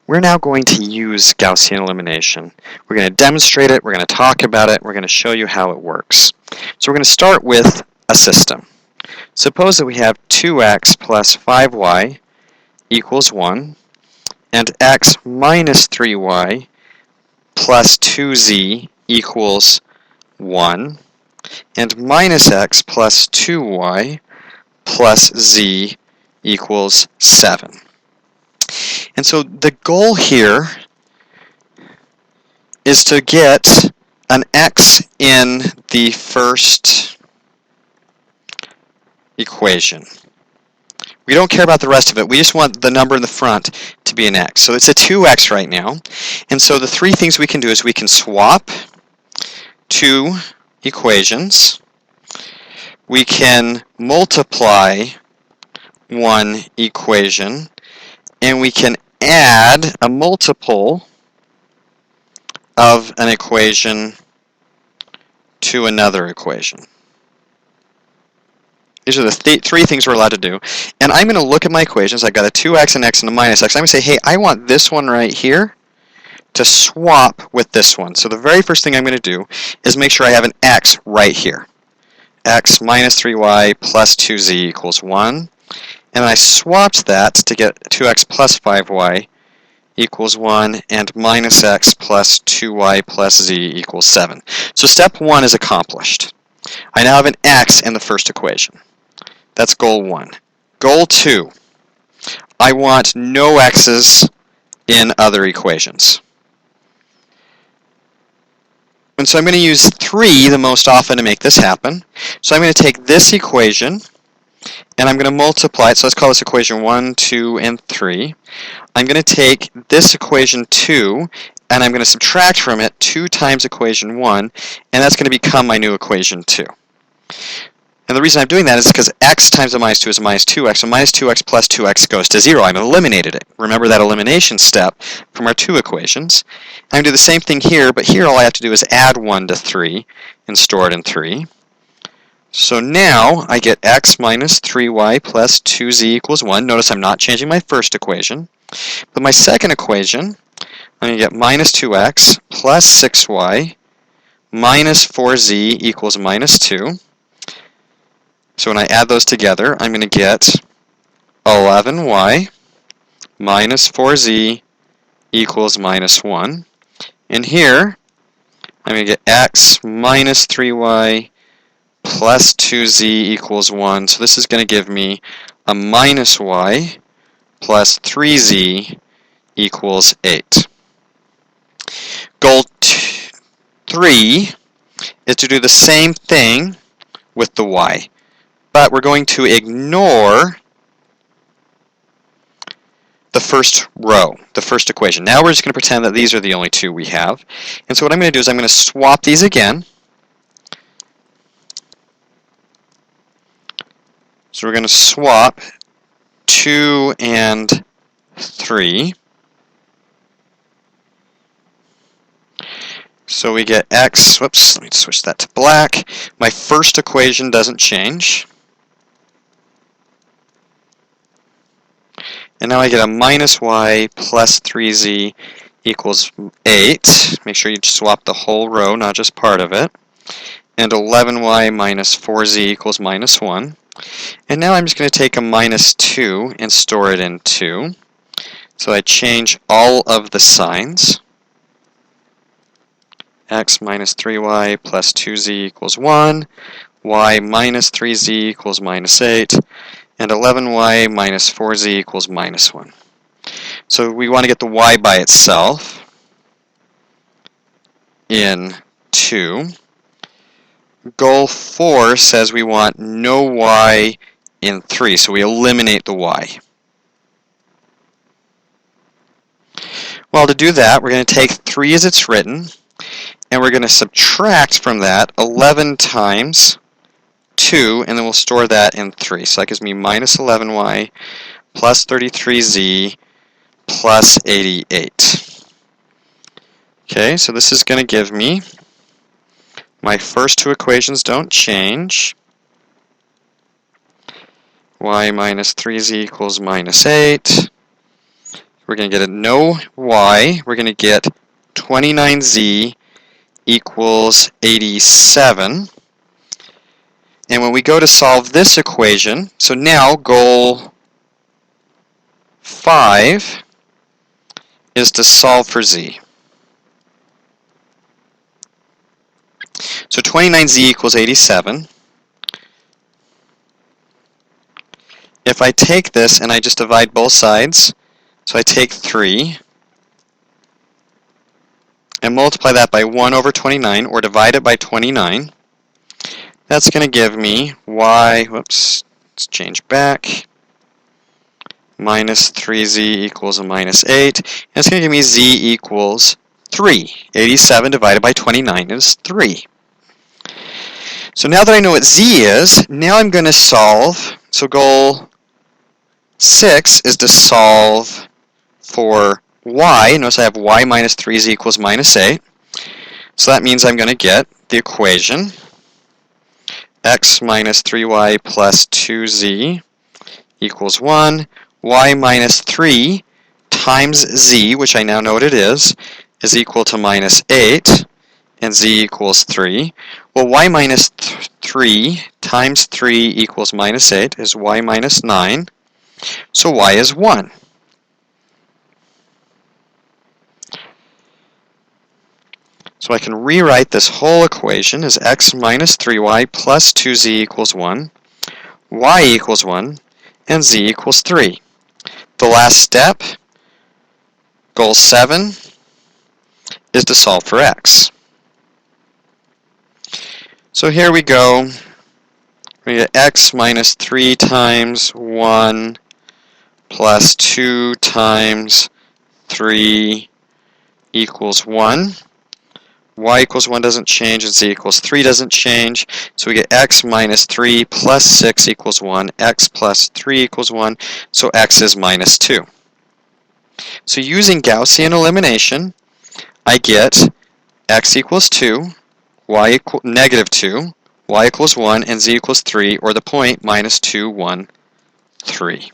we're now going to use Gaussian elimination. We're going to demonstrate it, we're going to talk about it, we're going to show you how it works. So we're going to start with a system. Suppose that we have 2x plus 5y equals 1, and x minus 3y plus 2z equals 1, and minus x plus 2y plus z equals 7. And so the goal here is to get an x in the first equation. We don't care about the rest of it. We just want the number in the front to be an x. So it's a 2x right now. And so the three things we can do is we can swap two equations. We can multiply one equation. And we can add a multiple of an equation to another equation. These are the three things we're allowed to do. And I'm going to look at my equations. I've got a 2x, an x, and a minus x. I'm going to say, hey, I want this one right here to swap with this one. So the very first thing I'm going to do is make sure I have an x right here. X minus 3y plus 2z equals 1. And I swapped that to get 2x plus 5y equals 1 and minus x plus 2y plus z equals 7. So step 1 is accomplished. I now have an x in the first equation. That's goal 1. Goal 2, I want no x's in other equations. And so I'm going to use 3 the most often to make this happen. So I'm going to take this equation and I'm going to multiply it. So let's call this equation 1, 2, and 3. I'm going to take this equation 2 and I'm going to subtract from it 2 times equation 1, and that's going to become my new equation 2. And the reason I'm doing that is because x times a minus 2 is a minus 2x, so minus 2x plus 2x goes to 0. I've eliminated it. Remember that elimination step from our 2 equations. I'm going to do the same thing here, but here all I have to do is add 1 to 3 and store it in 3. So now I get x minus 3y plus 2z equals 1. Notice I'm not changing my first equation. But my second equation, I'm going to get minus 2x plus 6y minus 4z equals minus 2. So when I add those together, I'm going to get 11y minus 4z equals minus 1. And here, I'm going to get x minus 3y plus 2z equals 1. So this is going to give me a minus y plus 3z equals 8. Goal 3 is to do the same thing with the y. But we're going to ignore the first row, the first equation. Now we're just going to pretend that these are the only two we have. And so what I'm going to do is I'm going to swap these again. So we're going to swap 2 and 3. So we get x, whoops, let me switch that to black. My first equation doesn't change. And now I get a minus y plus 3z equals 8. Make sure you swap the whole row, not just part of it. And 11y minus 4z equals minus 1. And now I'm just going to take a minus 2 and store it in 2. So I change all of the signs. X minus 3y plus 2z equals 1. Y minus 3z equals minus 8. And 11y minus 4z equals minus 1. So we want to get the y by itself in 2. Goal 4 says we want no y in 3, so we eliminate the y. Well, to do that, we're going to take 3 as it's written, and we're going to subtract from that 11 times 2, and then we'll store that in 3. So that gives me minus 11y plus 33z plus 88. Okay, so this is going to give me, my first two equations don't change. Y minus 3z equals minus 8. we're going to get a no y. We're going to get 29z equals 87. And when we go to solve this equation, so now goal 5 is to solve for z. So 29z equals 87. If I take this and I just divide both sides, so I take 3 and multiply that by 1 over 29, or divide it by 29, that's going to give me y, whoops, let's change back, minus 3z equals a minus 8, and it's going to give me z equals 3. 87 divided by 29 is 3. So now that I know what z is, now I'm going to solve. So goal 6 is to solve for y. Notice I have y minus 3z equals minus 8. So that means I'm going to get the equation x minus 3y plus 2z equals 1. Y minus 3 times z, which I now know what it is equal to minus 8, and z equals 3. Well, y minus 3 times 3 equals minus 8 is y minus 9, so y is 1. So I can rewrite this whole equation as x minus 3y plus 2z equals 1, y equals 1, and z equals 3. The last step, goal 7, is to solve for x. So here we go. We get x minus 3 times 1 plus 2 times 3 equals 1. Y equals 1 doesn't change, and z equals 3 doesn't change. So we get x minus 3 plus 6 equals 1, x plus 3 equals 1, so x is minus 2. So using Gaussian elimination, I get x equals 2, y equals negative 2, y equals 1, and z equals 3, or the point minus 2, 1, 3.